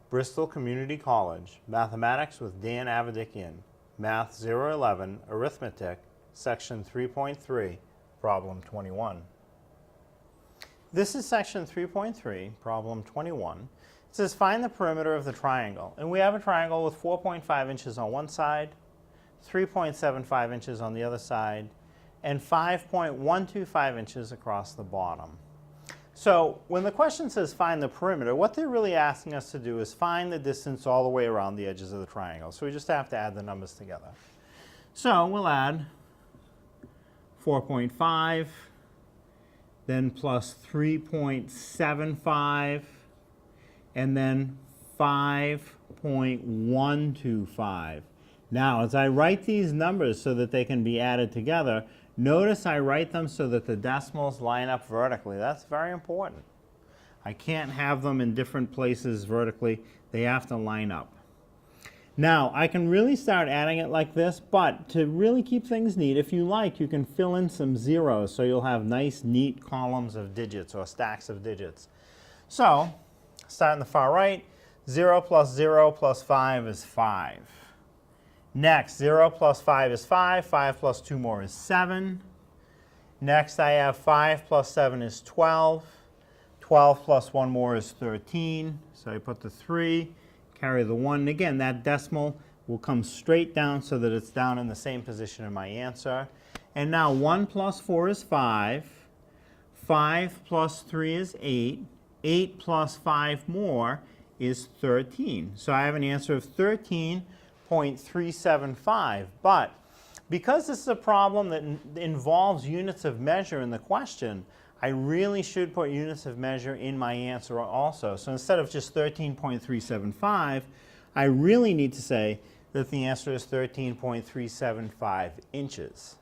Bristol Community College, Mathematics with Dan Avedikian, Math 011, Arithmetic, Section 3.3, Problem 21. This is Section 3.3, Problem 21. It says find the perimeter of the triangle. And we have a triangle with 4.5 inches on one side, 3.75 inches on the other side, and 5.125 inches across the bottom. So when the question says find the perimeter, what they're really asking us to do is find the distance all the way around the edges of the triangle. So we just have to add the numbers together. So we'll add 4.5, then plus 3.75, and then 5.125. Now, as I write these numbers so that they can be added together, notice I write them so that the decimals line up vertically. That's very important. I can't have them in different places vertically. They have to line up. Now, I can really start adding it like this, but to really keep things neat, if you like, you can fill in some zeros so you'll have nice, neat columns of digits or stacks of digits. So, start on the far right, 0 plus 0 plus 5 is 5. Next, 0 plus 5 is 5. 5 plus 2 more is 7. Next, I have 5 plus 7 is 12. 12 plus 1 more is 13. So I put the 3, carry the 1. And again, that decimal will come straight down so that it's down in the same position in my answer. And now 1 plus 4 is 5. 5 plus 3 is 8. 8 plus 5 more is 13. So I have an answer of 13.375, but because this is a problem that involves units of measure in the question, I really should put units of measure in my answer also. So instead of just 13.375, I really need to say that the answer is 13.375 inches.